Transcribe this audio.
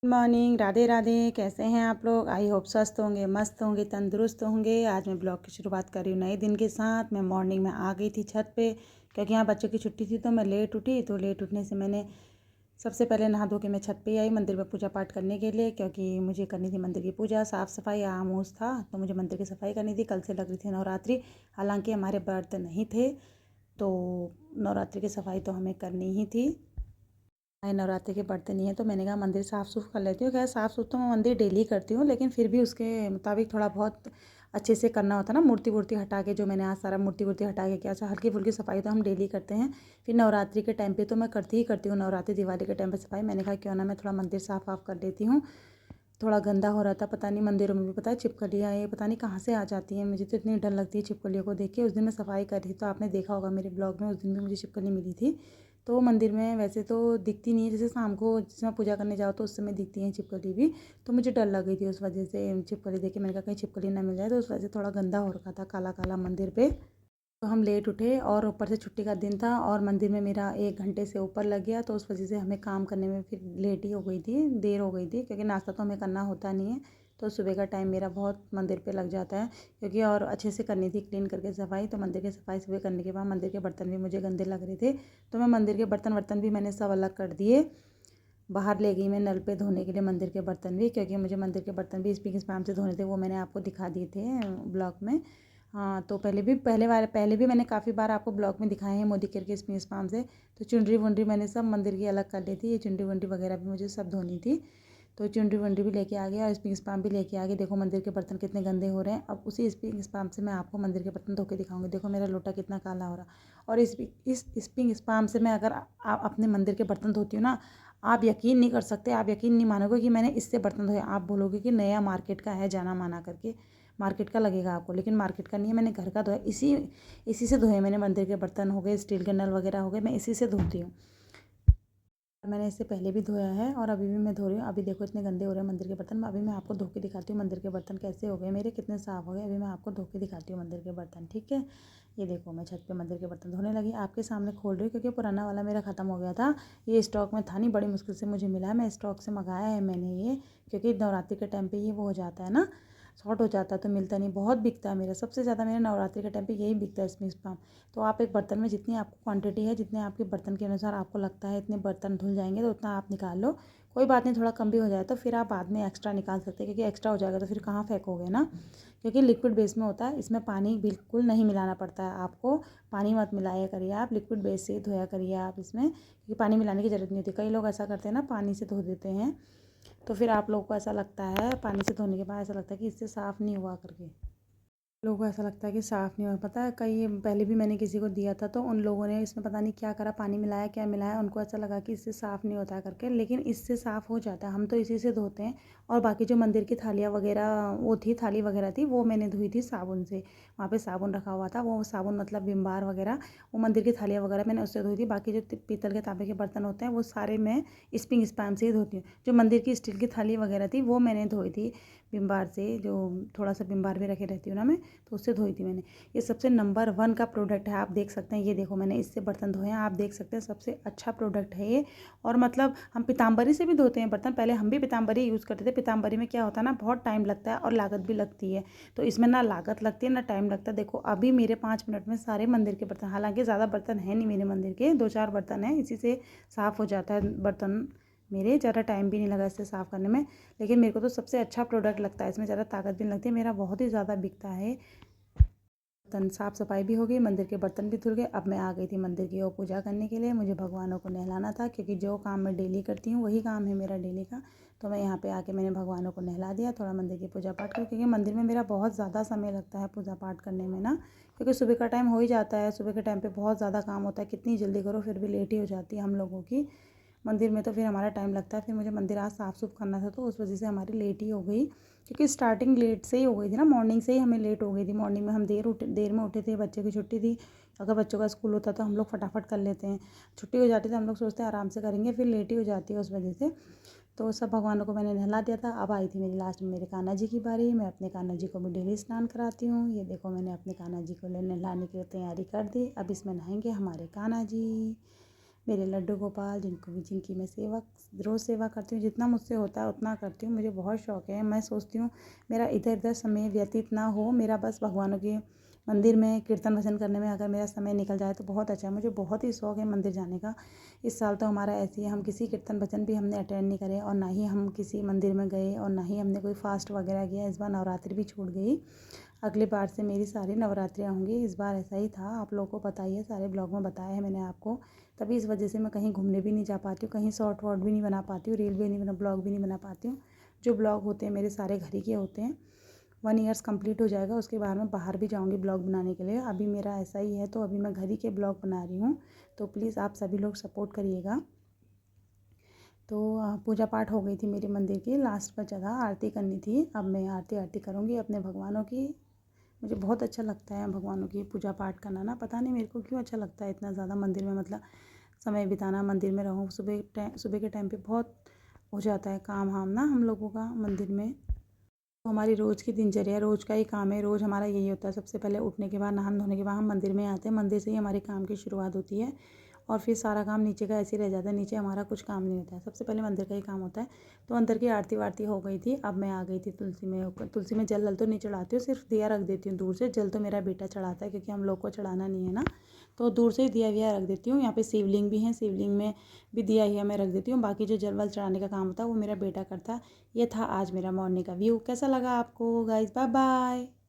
Good morning, Radhe Radhe. कैसे हैं आप लोग? आई होप स्वस्थ होंगे, मस्त होंगे, तंदुरुस्त होंगे। आज मैं ब्लॉग की शुरुआत कर रही हूँ नए दिन के साथ। मैं मॉर्निंग में आ गई थी छत पे क्योंकि यहाँ बच्चों की छुट्टी थी, तो मैं लेट उठी। तो लेट उठने से मैंने सबसे पहले नहा धो के मैं छत पे आई मंदिर में पूजा पाठ करने के लिए, क्योंकि मुझे करनी थी मंदिर की पूजा। साफ़ सफाई आमोस था, तो मुझे मंदिर की सफाई करनी थी। कल से लग रही थी नवरात्रि। हालांकि हमारे व्रत नहीं थे, तो नवरात्रि की सफाई तो हमें करनी ही थी। नवरात्रि के बर्तन नहीं है, तो मैंने कहा मंदिर साफ़ सुफ कर लेती हूँ। खैर साफ़ सुफ तो मैं मंदिर डेली करती हूँ, लेकिन फिर भी उसके मुताबिक थोड़ा बहुत अच्छे से करना होता है ना। मूर्ति वूर्ति हटा के, जो मैंने आज सारा मूर्ति वूर्ति हटा के किया, अच्छा हल्की फुल्की सफाई तो हम डेली करते हैं। फिर नवरात्रि के टाइम पे तो मैं करती ही करती हूँ, नवरात्रि दिवाली के टाइम पे सफाई। मैंने कहा क्यों ना मैं थोड़ा मंदिर साफ़ वाफ़ कर लेती हूँ। थोड़ा गंदा हो रहा था, पता नहीं मंदिरों में भी पता है छिपकलियाँ ये पता नहीं कहाँ से आ जाती हैं। मुझे तो इतनी डर लगती है छिपकलियों को देख के। उस दिन मैं सफाई कर रही थी, तो आपने देखा होगा मेरे ब्लॉग में, उस दिन भी मुझे छिपकली मिली थी। तो मंदिर में वैसे तो दिखती नहीं है, जैसे शाम को जिसमें पूजा करने जाओ तो उस समय दिखती हैं छिपकली भी। तो मुझे डर लग गई थी उस वजह से छिपकली देख के। मैंने कहा कहीं छिपकली ना मिल जाए, तो उस वजह से थोड़ा गंदा हो रखा था काला काला मंदिर पे। तो हम लेट उठे और ऊपर से छुट्टी का दिन था और मंदिर में मेरा 1 घंटे से ऊपर लग गया, तो उस वजह से हमें काम करने में फिर लेट ही हो गई थी, देर हो गई थी। क्योंकि नाश्ता तो हमें करना होता नहीं है, तो सुबह का टाइम मेरा बहुत मंदिर पे लग जाता है। क्योंकि और अच्छे से करनी थी क्लीन करके सफाई, तो मंदिर की सफाई सुबह करने के बाद मंदिर के बर्तन भी मुझे गंदे लग रहे थे, तो मैं मंदिर के बर्तन वर्तन भी मैंने सब अलग कर दिए। बाहर ले गई मैं नल पे धोने के लिए मंदिर के बर्तन भी, क्योंकि मुझे मंदिर के बर्तन भी स्पीक स्पाम से धोने थे। वो मैंने आपको दिखा दिए थे ब्लॉग में। हाँ, तो पहले भी मैंने काफ़ी बार आपको ब्लॉग में दिखाए हैं मोदी केयर के स्पीक स्पाम से। तो चुनरी वुनरी मैंने सब मंदिर की अलग कर ली थी। ये चुनरी वुनरी वगैरह भी मुझे सब धोनी थी, तो चुनरी वुनरी भी लेके आ गया और स्पीक स्पाम भी लेके आ गए। देखो मंदिर के बर्तन कितने गंदे हो रहे हैं। अब उसी स्पीक स्पाम से मैं आपको मंदिर के बर्तन धो के दिखाऊंगी। देखो मेरा लोटा कितना काला हो रहा। और इस स्पीक स्पाम से मैं अगर आप अपने मंदिर के बर्तन धोती हूँ ना, आप यकीन नहीं कर सकते, आप यकीन नहीं मानोगे कि मैंने इससे बर्तन धोए। आप बोलोगे कि नया मार्केट का है जाना माना करके, मार्केट का लगेगा आपको, लेकिन मार्केट का नहीं है। मैंने घर का धोया, इसी से धोए मैंने मंदिर के बर्तन हो गए, स्टील के नल वगैरह हो गए, मैं इसी से धोती हूँ। मैंने इससे पहले भी धोया है और अभी भी मैं धो रही हूँ। अभी देखो इतने गंदे हो रहे हैं मंदिर के बर्तन। अभी मैं आपको धो के दिखाती हूँ मंदिर के बर्तन कैसे हो गए मेरे, कितने साफ़ हो गए। अभी मैं आपको धो के दिखाती हूँ मंदिर के बर्तन, ठीक है। ये देखो मैं छत पे मंदिर के बर्तन धोने लगी, आपके सामने खोल रही हूँ, क्योंकि पुराना वाला मेरा ख़त्म हो गया था। ये स्टॉक में था नहीं, बड़ी मुश्किल से मुझे मिला है। मैं स्टॉक से मंगाया है मैंने ये, क्योंकि नवरात्रि के टाइम पर ये वो हो जाता है ना, शॉर्ट हो जाता है तो मिलता नहीं। बहुत बिकता है मेरा, सबसे ज़्यादा मेरा नवरात्रि के टाइम पे यही बिकता है स्पीक स्पाम। तो आप एक बर्तन में जितनी आपको क्वांटिटी है, जितने आपके बर्तन के अनुसार आपको लगता है इतने बर्तन धुल जाएंगे, तो उतना आप निकाल लो। कोई बात नहीं, थोड़ा कम भी हो जाए तो फिर आप बाद में एक्स्ट्रा निकाल सकते हैं, क्योंकि एक्स्ट्रा हो जाएगा तो फिर कहाँ फेंकोगे ना। क्योंकि लिक्विड बेस में होता है, इसमें पानी बिल्कुल नहीं मिलाना पड़ता है आपको। पानी मत मिलाया करिए आप, लिक्विड बेस से ही धोया करिए आप इसमें, क्योंकि पानी मिलाने की ज़रूरत नहीं होती। कई लोग ऐसा करते हैं ना, पानी से धो देते हैं, तो फिर आप लोगों को ऐसा लगता है, पानी से धोने के बाद ऐसा लगता है कि इससे साफ़ नहीं हुआ करके। लोगों को ऐसा लगता है कि साफ़ नहीं हुआ। पता है कई पहले भी मैंने किसी को दिया था, तो उन लोगों ने इसमें पता नहीं क्या करा, पानी मिलाया क्या मिलाया, उनको ऐसा लगा कि इससे साफ़ नहीं होता है करके, लेकिन इससे साफ़ हो जाता है। हम तो इसी से धोते हैं। और बाकी जो मंदिर की थालियाँ वगैरह वो थी, थाली वगैरह थी, वो मैंने धोई थी साबुन से। वहाँ पे साबुन रखा हुआ था, वो साबुन मतलब विम बार वगैरह, वो मंदिर की थालियाँ वगैरह मैंने उससे धोई थी। बाकी जो पीतल के तांबे के बर्तन होते हैं वो सारे मैं स्पिंग स्पैन से ही धोती हूँ। जो मंदिर की स्टील की थाली वगैरह थी वो मैंने धोई थी विम बार से, जो थोड़ा सा विम बार भी रखे रहती हूँ ना मैं, तो उससे धोई थी मैंने। ये सबसे नंबर 1 का प्रोडक्ट है, आप देख सकते हैं। ये देखो मैंने इससे बर्तन धोए हैं, आप देख सकते हैं, सबसे अच्छा प्रोडक्ट है ये। और मतलब हम पीताम्बरी से भी धोते हैं बर्तन, पहले हम भी पीताम्बरी यूज़ करते थे। पीताम्बरी में क्या होता है ना, बहुत टाइम लगता है और लागत भी लगती है। तो इसमें ना लागत लगती है ना टाइम लगता है। देखो अभी मेरे 5 मिनट में सारे मंदिर के बर्तन, हालांकि ज़्यादा बर्तन है नहीं मेरे मंदिर के, 2-4 बर्तन हैं, इसी से साफ़ हो जाता है बर्तन मेरे। ज़्यादा टाइम भी नहीं लगा इससे साफ़ करने में। लेकिन मेरे को तो सबसे अच्छा प्रोडक्ट लगता है, इसमें ज़्यादा ताकत भी नहीं लगती, मेरा बहुत ही ज़्यादा बिकता है। बर्तन साफ़ सफाई भी हो गई, मंदिर के बर्तन भी धुल गए। अब मैं आ गई थी मंदिर की ओर पूजा करने के लिए। मुझे भगवानों को नहलाना था, क्योंकि जो काम मैं डेली करती हूँ वही काम है मेरा डेली का। तो मैं यहाँ पे आके मैंने भगवानों को नहला दिया, थोड़ा मंदिर की पूजा पाठ कर, क्योंकि मंदिर में मेरा बहुत ज़्यादा समय लगता है पूजा पाठ करने में ना, क्योंकि सुबह का टाइम हो ही जाता है। सुबह के टाइम पर बहुत ज़्यादा काम होता है, कितनी जल्दी करो फिर भी लेट ही हो जाती है हम लोगों की मंदिर में, तो फिर हमारा टाइम लगता है। फिर मुझे मंदिर आज साफ़ सुफ करना था, तो उस वजह से हमारी लेट ही हो गई, क्योंकि स्टार्टिंग लेट से ही हो गई थी ना, मॉर्निंग से ही हमें लेट हो गई थी। मॉर्निंग में हम देर में उठे थे, बच्चे की छुट्टी थी। अगर बच्चों का स्कूल होता तो हम लोग फटाफट कर लेते हैं, छुट्टी हो जाती तो हम लोग सोचते हैं आराम से करेंगे, फिर लेट ही हो जाती है उस वजह से। तो सब भगवानों को मैंने नहला दिया था। अब आई थी मेरी लास्ट में मेरे कान्हा जी की बारी। मैं अपने कान्हा जी को भी डेली स्नान कराती हूँ। ये देखो मैंने अपने कान्हा जी को नहलाने की तैयारी कर दी। अब इसमें नहाएंगे हमारे कान्हा जी। मेरे लड्डू गोपाल जिनकी मैं रोज़ सेवा करती हूँ, जितना मुझसे होता है उतना करती हूँ। मुझे बहुत शौक़ है, मैं सोचती हूँ मेरा इधर उधर समय व्यतीत ना हो, मेरा बस भगवानों के मंदिर में कीर्तन भजन करने में अगर मेरा समय निकल जाए तो बहुत अच्छा है। मुझे बहुत ही शौक़ है मंदिर जाने का। इस साल तो हमारा ऐसे ही, हम किसी कीर्तन भजन भी हमने अटेंड नहीं करे और ना ही हम किसी मंदिर में गए और ना ही हमने कोई फास्ट वगैरह किया। इस बार नवरात्रि भी छूट गई। अगली बार से मेरी सारी नवरात्रियाँ होंगी। इस बार ऐसा ही था, आप लोगों को पता ही है, सारे ब्लॉग में बताया है मैंने आपको। तभी इस वजह से मैं कहीं घूमने भी नहीं जा पाती हूँ, कहीं शॉर्ट वॉर्ट भी नहीं बना पाती हूँ, रील भी नहीं बना, ब्लॉग भी नहीं बना पाती हूँ। जो ब्लॉग होते हैं मेरे सारे घर ही के होते हैं। 1 ईयर्स कंप्लीट हो जाएगा, उसके बाद मैं बाहर भी जाऊँगी ब्लॉग बनाने के लिए। अभी मेरा ऐसा ही है, तो अभी मैं घर ही के ब्लॉग बना रही हूँ। तो प्लीज़ आप सभी लोग सपोर्ट करिएगा। तो पूजा पाठ हो गई थी मेरे मंदिर की, लास्ट बचा था आरती करनी थी। अब मैं आरती करूँगी अपने भगवानों की। मुझे बहुत अच्छा लगता है भगवानों की पूजा पाठ करना ना, पता नहीं मेरे को क्यों अच्छा लगता है इतना ज़्यादा मंदिर में, मतलब समय बिताना, मंदिर में रहूँ। सुबह के टाइम पे बहुत हो जाता है काम वाम ना हम लोगों का मंदिर में। तो हमारी रोज़ की दिनचर्या, रोज़ का ही काम है, रोज़ हमारा यही होता है। सबसे पहले उठने के बाद, नहाने धोने के बाद हम मंदिर में आते हैं। मंदिर से ही हमारे काम की शुरुआत होती है और फिर सारा काम नीचे का ऐसे ही रह जाता है। नीचे हमारा कुछ काम नहीं होता है, सबसे पहले मंदिर का ही काम होता है। तो अंदर की आरती वारती हो गई थी। अब मैं आ गई थी तुलसी में जल तो नहीं चढ़ाती हूँ, सिर्फ दिया रख देती हूँ दूर से। जल तो मेरा बेटा चढ़ाता है क्योंकि हम लोग को चढ़ाना नहीं है ना, तो दूर से ही दिया विया रख देती हूँ। यहाँ पे शिवलिंग भी है, शिवलिंग में भी दिया ही मैं रख देती हूँ। बाकी जो जल वल चढ़ाने का काम होता है वो मेरा बेटा करता है। ये था आज मेरा मॉर्निंग का व्यू। कैसा लगा आपको गाइस? Bye bye.